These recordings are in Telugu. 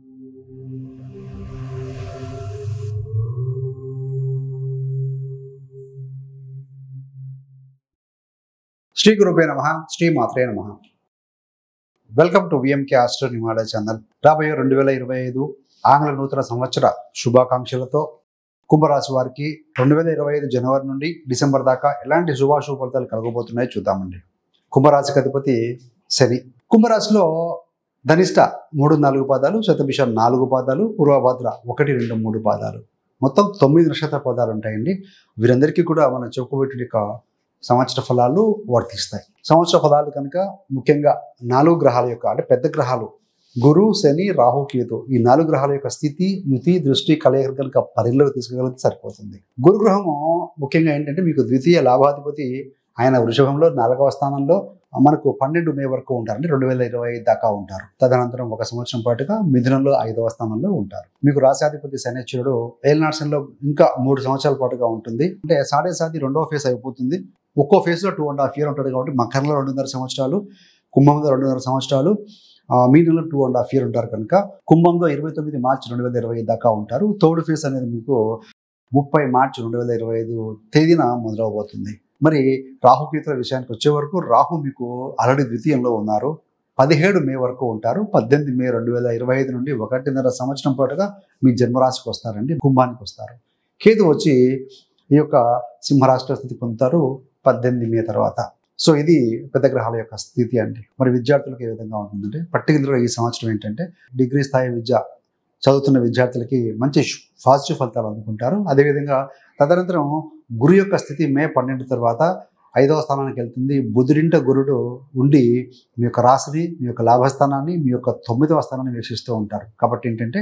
శ్రీ గురుభ్యో నమః, శ్రీ మాత్రే నమః. Welcome to VMK astro numerology channel. రాబోయే 2025 ఆంగ్ల నూతన సంవత్సర శుభాకాంక్షలతో కుంభరాశి వారికి 2025 జనవరి నుండి డిసెంబర్ దాకా ఎలాంటి శుభాశుభ ఫలితాలు కలగబోతున్నాయో చూద్దామండి. కుంభరాశికి అధిపతి శని. కుంభరాశిలో ధనిష్ట 3-4 పాదాలు, శతభిష 4 పాదాలు, పూర్వభద్ర 1-2-3 పాదాలు, మొత్తం 9 నక్షత్ర పదాలు ఉంటాయండి. వీరందరికీ కూడా మనం చెప్పుకోబెట్టిన సంవత్సర ఫలాలు వర్తిస్తాయి. సంవత్సర ఫలాలు కనుక ముఖ్యంగా 4 గ్రహాల యొక్క అంటే పెద్ద గ్రహాలు గురు, శని, రాహు, కేతు ఈ 4 గ్రహాల యొక్క స్థితి, యుతి, దృష్టి కలయిక కనుక పరిగణలోకి తీసుకెళ్తే సరిపోతుంది. గురుగ్రహము ముఖ్యంగా ఏంటంటే మీకు ద్వితీయ లాభాధిపతి. ఆయన వృషభంలో 4వ స్థానంలో మనకు 12 మే వరకు ఉంటారు, అంటే 2025 దాకా ఉంటారు. తదనంతరం 1 సంవత్సరం పాటుగా మిథునంలో 5వ స్థానంలో ఉంటారు. మీకు రాశాధిపతి శనిశ్వరుడు ఏలనాశనంలో ఇంకా 3 సంవత్సరాల పాటుగా ఉంటుంది. అంటే సాడే 2వ ఫేజ్ అయిపోతుంది. ఒక్కో ఫేజ్లో 2.5 ఇయర్ ఉంటాడు కాబట్టి మకరంలో 2.5 సంవత్సరాలు, కుంభంలో 2.5 సంవత్సరాలు, మీనంలో 2.5 ఇయర్ ఉంటారు కనుక కుంభంలో 29 మార్చి 2025 దాకా ఉంటారు. థర్డ్ ఫేజ్ అనేది మీకు 30 మార్చి 2025 తేదీన మొదలవబోతుంది. మరి రాహుకేతుల విషయానికి వచ్చే వరకు రాహు మీకు ఆల్రెడీ ద్వితీయంలో ఉన్నారు. 17 మే వరకు ఉంటారు. 18 మే 2025 నుండి 1.5 సంవత్సరం పాటుగా మీ జన్మరాశికి వస్తారండి, కుంభానికి వస్తారు. కేతు వచ్చి ఈ యొక్క సింహరాశిలో స్థితి పొందుతారు 18 మే తర్వాత. సో ఇది పెద్ద గ్రహాల యొక్క స్థితి అండి. మరి విద్యార్థులకు ఏ విధంగా ఉంటుందంటే పర్టికులర్గా ఈ సంవత్సరం ఏంటంటే డిగ్రీ స్థాయి విద్య చదువుతున్న విద్యార్థులకి మంచి పాజిటివ్ ఫలితాలు అందుకుంటారు. అదేవిధంగా తదనంతరం గురు యొక్క స్థితి మే 12 తర్వాత 5వ స్థానానికి వెళ్తుంది. బుధుడింట గురుడు ఉండి మీ యొక్క రాశిని, మీ యొక్క లాభస్థానాన్ని, మీ యొక్క 9వ స్థానాన్ని వీక్షిస్తూ ఉంటారు. కాబట్టి ఏంటంటే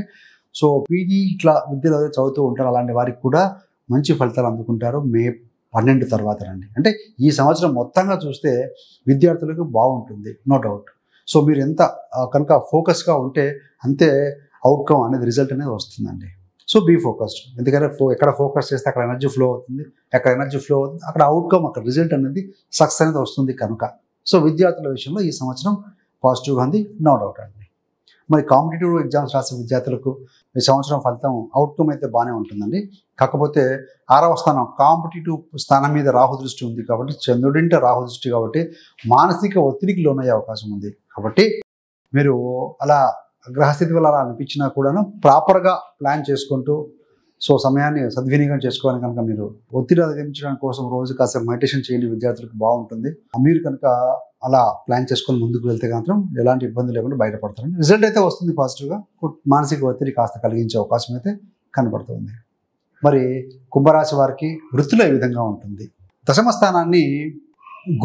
సో పీజీ ఇట్లా విద్యలో చదువుతూ ఉంటారు, అలాంటి వారికి కూడా మంచి ఫలితాలు అందుకుంటారు మే 12 తర్వాత రండి. అంటే ఈ సంవత్సరం మొత్తంగా చూస్తే విద్యార్థులకు బాగుంటుంది, నో డౌట్. సో మీరు ఎంత కనుక ఫోకస్గా ఉంటే అంతే అవుట్కమ్ అనేది, రిజల్ట్ అనేది వస్తుందండి. So be focused. ఎందుకంటే ఎక్కడ ఫోకస్ చేస్తే అక్కడ ఎనర్జీ ఫ్లో అవుతుంది, ఎక్కడ ఎనర్జీ ఫ్లో అవుతుంది అక్కడ అవుట్కమ్, అక్కడ రిజల్ట్ అనేది సక్సెస్ అనేది వస్తుంది కనుక. సో విద్యార్థుల విషయంలో ఈ సంవత్సరం పాజిటివ్గా ఉంది, నో డౌట్ అండి. మరి కాంపిటేటివ్ ఎగ్జామ్స్ రాసే విద్యార్థులకు ఈ సంవత్సరం ఫలితం అవుట్కమ్ అయితే బాగానే ఉంటుందండి. కాకపోతే 6వ స్థానం కాంపిటేటివ్ స్థానం మీద రాహు దృష్టి ఉంది కాబట్టి, చంద్రుడింట రాహు దృష్టి కాబట్టి మానసిక ఒత్తిడికి లోనయ్యే అవకాశం ఉంది. కాబట్టి మీరు అలా గ్రహస్థితి వల్ల అలా అనిపించినా కూడాను ప్రాపర్గా ప్లాన్ చేసుకుంటూ సో సమయాన్ని సద్వినియోగం చేసుకోవాలి కనుక మీరు ఒత్తిడి అధిగమించడానికి కోసం రోజు కాసేపు మెడిటేషన్ చేయండి, విద్యార్థులకు బాగుంటుంది. మీరు కనుక అలా ప్లాన్ చేసుకొని ముందుకు వెళ్తే కనుక ఎలాంటి ఇబ్బంది లేకుండా బయటపడతారు. రిజల్ట్ అయితే వస్తుంది పాజిటివ్గా, మానసిక ఒత్తిడి కాస్త కలిగించే అవకాశం అయితే కనబడుతుంది. మరి కుంభరాశి వారికి వృత్తిలో ఈ విధంగా ఉంటుంది. దశమ స్థానాన్ని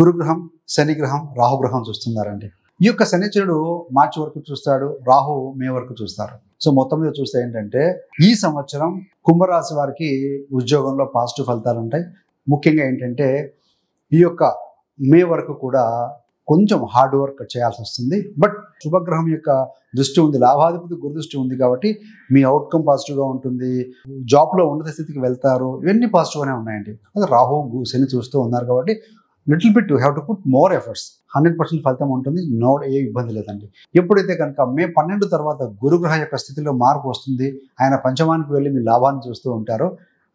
గురుగ్రహం, శనిగ్రహం, రాహుగ్రహం చూస్తున్నారండి. ఈ యొక్క శనిచరుడు మార్చి వరకు చూస్తాడు, రాహు మే వరకు చూస్తారు. సో మొత్తం మీద చూస్తే ఏంటంటే ఈ సంవత్సరం కుంభరాశి వారికి ఉద్యోగంలో పాజిటివ్ ఫలితాలు ఉంటాయి. ముఖ్యంగా ఏంటంటే ఈ యొక్క మే వరకు కూడా కొంచెం హార్డ్ వర్క్ చేయాల్సి వస్తుంది. బట్ శుభగ్రహం యొక్క దృష్టి ఉంది, లాభాధిపతి గురు దృష్టి ఉంది కాబట్టి మీ అవుట్కమ్ పాజిటివ్గా ఉంటుంది. జాబ్లో ఉన్నత స్థితికి వెళ్తారు, ఇవన్నీ పాజిటివ్గానే ఉన్నాయండి. అది రాహు శని చూస్తూ ఉన్నారు కాబట్టి little bit you have to put more efforts. 100% ఫలితం ఉంటుంది, ఏ ఇబ్బంది లేదండి. ఎప్పుడైతే కనుక మే 12 తర్వాత గురుగ్రహ యొక్క స్థితిలో మార్పు వస్తుంది, ఆయన పంచమానికి వెళ్ళి మీ లాభాన్ని చూస్తూ ఉంటారో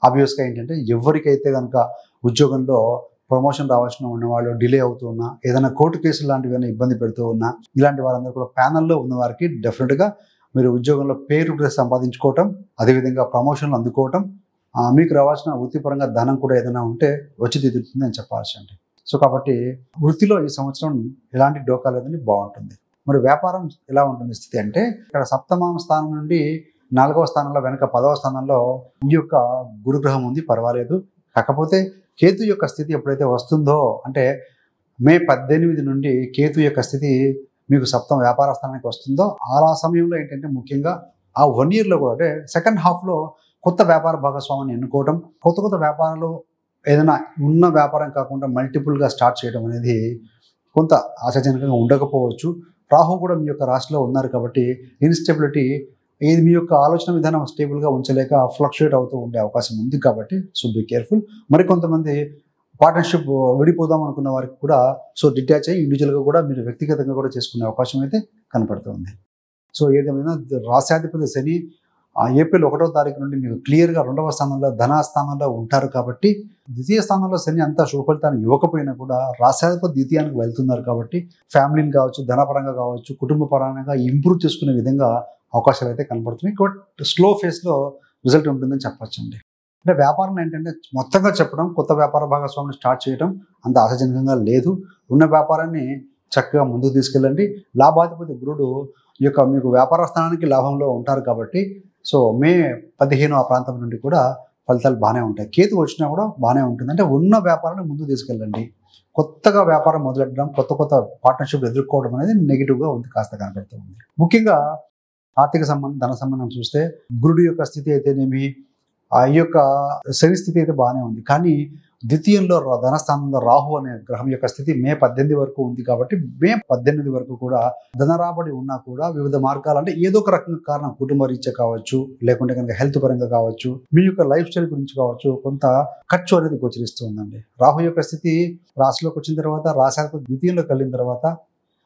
ఆబ్వియస్గా ఏంటంటే ఎవరికైతే కనుక ఉద్యోగంలో ప్రమోషన్ రావాల్సిన ఉన్నవాళ్ళు డిలే అవుతూ ఉన్నా, ఏదైనా కోర్టు కేసులు లాంటివి ఇబ్బంది పెడుతూ ఉన్నా, ఇలాంటి వారందరూ కూడా ప్యానల్లో ఉన్న వారికి డెఫినెట్గా మీరు ఉద్యోగంలో పేరు సంపాదించుకోవటం, అదేవిధంగా ప్రమోషన్లు అందుకోవటం, మీకు రావాల్సిన వృత్తిపరంగా ధనం కూడా ఏదైనా ఉంటే వచ్చి తీరుతుంది అని చెప్పాల్సి అండి. సో కాబట్టి వృత్తిలో ఈ సంవత్సరం ఎలాంటి డోకా లేదని బాగుంటుంది. మరి వ్యాపారం ఎలా ఉంటుంది స్థితి అంటే ఇక్కడ 7వ స్థానం నుండి 4వ స్థానంలో వెనక 10వ స్థానంలో ఈ యొక్క గురుగ్రహం ఉంది, పర్వాలేదు. కాకపోతే కేతు యొక్క స్థితి ఎప్పుడైతే వస్తుందో అంటే మే 18 నుండి కేతు యొక్క స్థితి మీకు 7వ వ్యాపార స్థానానికి వస్తుందో ఆ సమయంలో ఏంటంటే ముఖ్యంగా ఆ 1 ఇయర్లో కూడా అంటే సెకండ్ హాఫ్లో కొత్త వ్యాపార భాగస్వామిని ఎన్నుకోవడం, కొత్త వ్యాపారాలు ఏదైనా ఉన్న వ్యాపారం కాకుండా మల్టిపుల్గా స్టార్ట్ చేయడం అనేది కొంత ఆశాజనకంగా ఉండకపోవచ్చు. రాహు కూడా మీ యొక్క రాశిలో ఉన్నారు కాబట్టి ఇన్స్టెబిలిటీ, ఇది మీ యొక్క ఆలోచన విధానం స్టేబుల్గా ఉంచలేక ఫ్లక్చుయేట్ అవుతూ ఉండే అవకాశం ఉంది కాబట్టి సో బీ కేర్ఫుల్. మరికొంతమంది పార్ట్నర్షిప్ విడిపోదాం అనుకున్న వారికి కూడా సో డిటాచ్ అయ్యి ఇండివిజువల్గా కూడా మీరు వ్యక్తిగతంగా కూడా చేసుకునే అవకాశం అయితే కనపడుతుంది. సో ఏదేమైనా రాశ్యాధిపతి శని ఏప్రిల్ 1వ తారీఖు నుండి మీకు క్లియర్గా 2వ స్థానంలో ధనాస్థానంలో ఉంటారు కాబట్టి ద్వితీయ స్థానంలో శని అంతా శుభ ఫలితాన్ని ఇవ్వకపోయినా కూడా రాశ్యాధిపతి ద్వితీయానికి వెళ్తున్నారు కాబట్టి ఫ్యామిలీని కావచ్చు, ధనపరంగా కావచ్చు, కుటుంబ పరంగా ఇంప్రూవ్ చేసుకునే విధంగా అవకాశాలు అయితే కనపడుతున్నాయి. బట్ స్లో ఫేస్లో రిజల్ట్ ఉంటుందని చెప్పొచ్చండి. అంటే వ్యాపారం ఏంటంటే మొత్తంగా చెప్పడం, కొత్త వ్యాపార భాగస్వామిని స్టార్ట్ చేయడం అంత ఆశాజనకంగా లేదు. ఉన్న వ్యాపారాన్ని చక్కగా ముందుకు తీసుకెళ్ళండి. లాభాధిపతి గురుడు ఈ యొక్క మీకు వ్యాపార స్థానానికి లాభంలో ఉంటారు కాబట్టి సో మే 15 ఆ ప్రాంతం నుండి కూడా ఫలితాలు బాగానే ఉంటాయి. కేతు వచ్చినా కూడా బాగానే ఉంటుంది. అంటే ఉన్న వ్యాపారాన్ని ముందుకు తీసుకెళ్ళండి. కొత్తగా వ్యాపారం మొదలెట్టడం, కొత్త పార్ట్నర్షిప్ ఎదుర్కోవడం అనేది నెగిటివ్గా ఉంది, కాస్త కనపడుతూ ఉంది. ముఖ్యంగా ఆర్థిక సంబంధం, ధన సంబంధం చూస్తే గురుడు యొక్క స్థితి అయితేనేమి, ఈ యొక్క శని స్థితి అయితే బాగానే ఉంది. కానీ ద్వితీయంలో ధనస్థానంలో రాహు అనే గ్రహం యొక్క స్థితి మే 18 వరకు ఉంది కాబట్టి మే 18 వరకు కూడా ధన రాబడి ఉన్నా కూడా వివిధ మార్గాలు అంటే ఏదో ఒక రకంగా కారణం, కుటుంబ రీత్యా కావచ్చు, లేకుంటే కనుక హెల్త్ పరంగా కావచ్చు, మీ యొక్క లైఫ్ స్టైల్ గురించి కావచ్చు, కొంత ఖర్చు అనేది గోచరిస్తుందండి. రాహు యొక్క స్థితి రాశిలోకి వచ్చిన తర్వాత, రాశాధిపతి ద్వితీయంలోకి వెళ్ళిన తర్వాత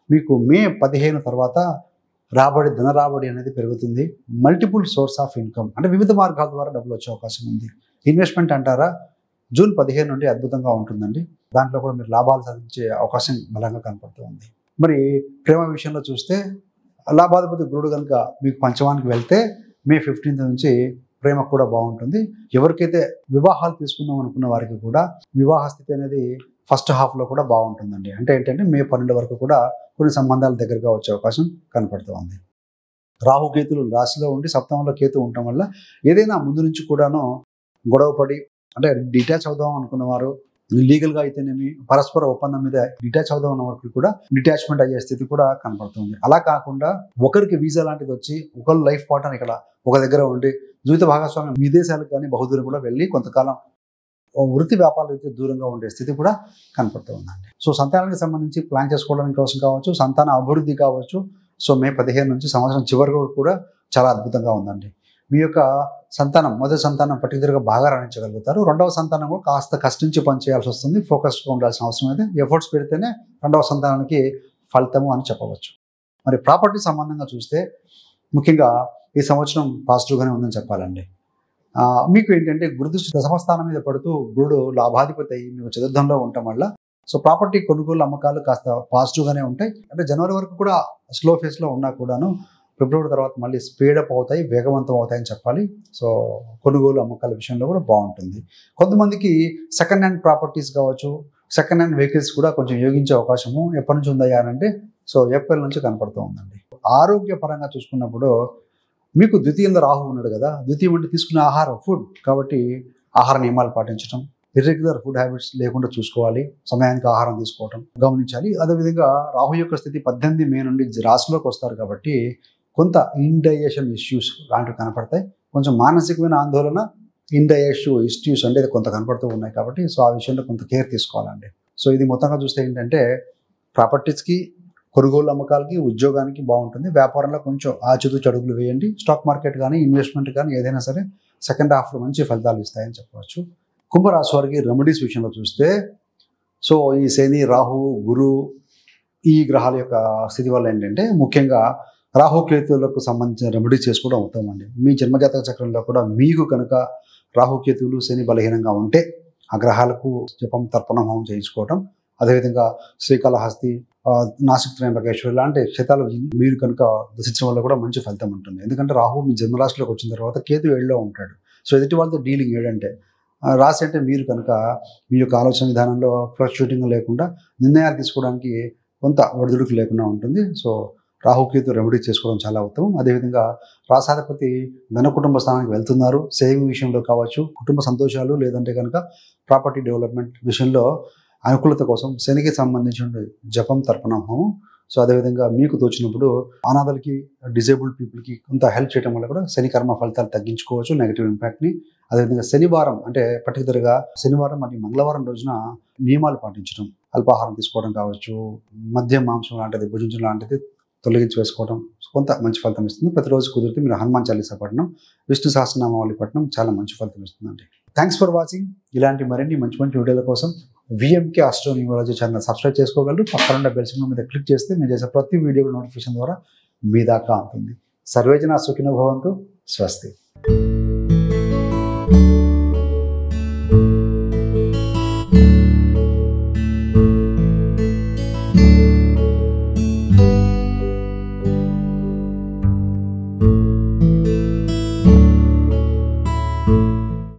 మీకు మే 15 తర్వాత ధన రాబడి అనేది పెరుగుతుంది. మల్టిపుల్ సోర్స్ ఆఫ్ ఇన్కమ్ అంటే వివిధ మార్గాల ద్వారా డబ్బులు వచ్చే అవకాశం ఉంది. ఇన్వెస్ట్మెంట్ అంటారా, జూన్ 15 నుండి అద్భుతంగా ఉంటుందండి. దాంట్లో కూడా మీరు లాభాలు సాధించే అవకాశం బలంగా కనపడుతూ ఉంది. మరి ప్రేమ విషయంలో చూస్తే లాభాధిపతి గురుడు కనుక మీకు పంచమానికి వెళ్తే మే 15 నుంచి ప్రేమ కూడా బాగుంటుంది. ఎవరికైతే వివాహాలు తీసుకుందాం అనుకున్న వారికి కూడా వివాహ స్థితి అనేది ఫస్ట్ హాఫ్లో కూడా బాగుంటుందండి. అంటే ఏంటంటే మే 12 వరకు కూడా కొన్ని సంబంధాల దగ్గరగా వచ్చే అవకాశం కనపడుతూ ఉంది. రాహుకేతులు రాశిలో ఉండి సప్తమంలో కేతు ఉండటం వల్ల ఏదైనా ముందు నుంచి కూడాను గొడవపడి అంటే డిటాచ్ అవుదాం అనుకున్నవారు, లీగల్గా అయితేనేమి పరస్పర ఒప్పందం మీద డిటాచ్ అవుదాం అన్న వరకు కూడా డిటాచ్మెంట్ అయ్యే స్థితి కూడా కనపడుతుంది. అలా కాకుండా ఒకరికి వీసా లాంటిది వచ్చి ఒకరు లైఫ్ పార్ట్నర్ ఇక్కడ ఒక దగ్గర ఉండి జీవిత భాగస్వామి విదేశాలకు కానీ బహుదూరం కూడా వెళ్ళి కొంతకాలం వృత్తి వ్యాపారాల రీతి దూరంగా ఉండే స్థితి కూడా కనపడుతూ ఉందండి. సో సంతానానికి సంబంధించి ప్లాన్ చేసుకోవడానికి కోసం కావచ్చు, సంతాన అభివృద్ధి కావచ్చు. సో మే 15 నుంచి సంవత్సరం చివరి కూడా చాలా అద్భుతంగా ఉందండి. మీ యొక్క సంతానం, మొదటి సంతానం పర్టికులర్గా బాగా రాణించగలుగుతారు. రెండవ సంతానం కూడా కాస్త కష్టించి పనిచేయాల్సి వస్తుంది. ఫోకస్డ్గా ఉండాల్సిన అవసరం అయితే ఎఫర్ట్స్ పెడితేనే రెండవ సంతానానికి ఫలితము అని చెప్పవచ్చు. మరి ప్రాపర్టీ సంబంధంగా చూస్తే ముఖ్యంగా ఈ సంవత్సరం పాజిటివ్గానే ఉందని చెప్పాలండి. మీకు ఏంటంటే గురుదృష్టి దశమ స్థానం మీద పడుతూ గురుడు లాభాధిపతి అయ్యి మీకు చతుర్థంలో ఉండటం వల్ల సో ప్రాపర్టీ కొనుగోలు అమ్మకాలు కాస్త పాజిటివ్గానే ఉంటాయి. అంటే జనవరి వరకు కూడా స్లో ఫేస్లో ఉన్నా కూడాను ఫిబ్రవరి తర్వాత మళ్ళీ స్పీడప్ అవుతాయి, వేగవంతం అవుతాయని చెప్పాలి. సో కొనుగోలు అమ్మకాల విషయంలో కూడా బాగుంటుంది. కొంతమందికి సెకండ్ హ్యాండ్ ప్రాపర్టీస్ కావచ్చు, సెకండ్ హ్యాండ్ వెహికల్స్ కూడా కొంచెం యోగించే అవకాశము ఎప్పటి నుంచి ఉందయ్యా అంటే సో ఏప్రిల్ నుంచి కనపడుతూ ఉందండి. ఆరోగ్యపరంగా చూసుకున్నప్పుడు మీకు ద్వితీయంలో రాహు ఉన్నాడు కదా, ద్వితీయం అంటే తీసుకునే ఆహారం, ఫుడ్ కాబట్టి ఆహార నియమాలు పాటించడం, ఇర్రెగ్యులర్ ఫుడ్ హ్యాబిట్స్ లేకుండా చూసుకోవాలి, సమయానికి ఆహారం తీసుకోవడం గమనించాలి. అదేవిధంగా రాహు యొక్క స్థితి 18 మే నుండి రాశిలోకి వస్తారు కాబట్టి కొంత ఇండైజెషన్ ఇష్యూస్ లాంటివి కనపడతాయి. కొంచెం మానసికమైన ఆందోళన, ఇష్యూస్ అంటే కొంత కనపడుతూ ఉన్నాయి కాబట్టి సో ఆ విషయంలో కొంత కేర్ తీసుకోవాలండి. సో ఇది మొత్తంగా చూస్తే ఏంటంటే ప్రాపర్టీస్కి, కొనుగోలు అమ్మకాలకి, ఉద్యోగానికి బాగుంటుంది. వ్యాపారంలో కొంచెం ఆచితూచి అడుగులు వేయండి. స్టాక్ మార్కెట్ కానీ ఇన్వెస్ట్మెంట్ కానీ ఏదైనా సరే సెకండ్ హాఫ్లో మంచి ఫలితాలు ఇస్తాయని చెప్పవచ్చు. కుంభరాశి వారికి రెమెడీస్ విషయంలో చూస్తే సో ఈ శని, రాహు, గురు ఈ గ్రహాల యొక్క స్థితి వల్ల ఏంటంటే ముఖ్యంగా రాహుకేతువులకు సంబంధించిన రెమెడీ చేసుకోవడం అవుతామండి. మీ జన్మజాతక చక్రంలో కూడా మీకు కనుక రాహుకేతువులు, శని బలహీనంగా ఉంటే ఆ గ్రహాలకు జపం, తర్పణం, హోమం చేయించుకోవటం, అదేవిధంగా శ్రీకాళహస్తి, నాసిక్ త్రయంబకేశ్వర్ లాంటి క్షేత్రాలు మీరు కనుక దర్శించడం వల్ల కూడా మంచి ఫలితం ఉంటుంది. ఎందుకంటే రాహు మీ జన్మరాశిలోకి వచ్చిన తర్వాత కేతు 7లో ఉంటాడు. సో ఎదుటి వాళ్ళతో డీలింగ్ ఏంటంటే రాశి అంటే మీరు కనుక మీ యొక్క ఆలోచన విధానంలో ఫ్లక్చుయేటింగ్ లేకుండా నిర్ణయాలు తీసుకోవడానికి కొంత ఒడిదుడుకు లేకుండా ఉంటుంది. సో రాహుకేతు రెమెడీ చేసుకోవడం చాలా ఉత్తమం. అదేవిధంగా రాశాధిపతి ధన కుటుంబ స్థానానికి వెళ్తున్నారు. సేవింగ్ విషయంలో కావచ్చు, కుటుంబ సంతోషాలు లేదంటే కనుక ప్రాపర్టీ డెవలప్మెంట్ విషయంలో అనుకూలత కోసం శనికి సంబంధించిన జపం, తర్పణం, హోమం. సో అదేవిధంగా మీకు తోచినప్పుడు అనాథలకి, డిజేబుల్డ్ పీపుల్కి కొంత హెల్ప్ చేయడం వల్ల కూడా శని కర్మ ఫలితాలు తగ్గించుకోవచ్చు, నెగిటివ్ ఇంపాక్ట్ని. అదేవిధంగా శనివారం అంటే పర్టికులర్గా శనివారం మరియు మంగళవారం రోజున నియమాలు పాటించడం, అల్పాహారం తీసుకోవడం కావచ్చు, మద్యం, మాంసం లాంటిది భుజించడం లాంటిది తొలగించి వేసుకోవడం కొంత మంచి ఫలితం ఇస్తుంది. ప్రతిరోజు కుదిరితే మీరు హనుమాన్ చాలీసా పఠనం, విష్ణు సహస్రనామావళి పఠనం చాలా మంచి ఫలితం ఇస్తుందండి. Thanks for watching. ఇలాంటి మరిన్ని మంచి మంచి వీడియోల కోసం VMK astro numerology channel subscribe చేసుకోగలరు. పక్కన ఉన్న బెల్ సింబల్ మీద క్లిక్ చేస్తే మేము చేసే ప్రతి వీడియో నోటిఫికేషన్ ద్వారా మీ దాకా ఉంటుంది. సర్వేజన సుఖినో భవంతు. స్వస్తి.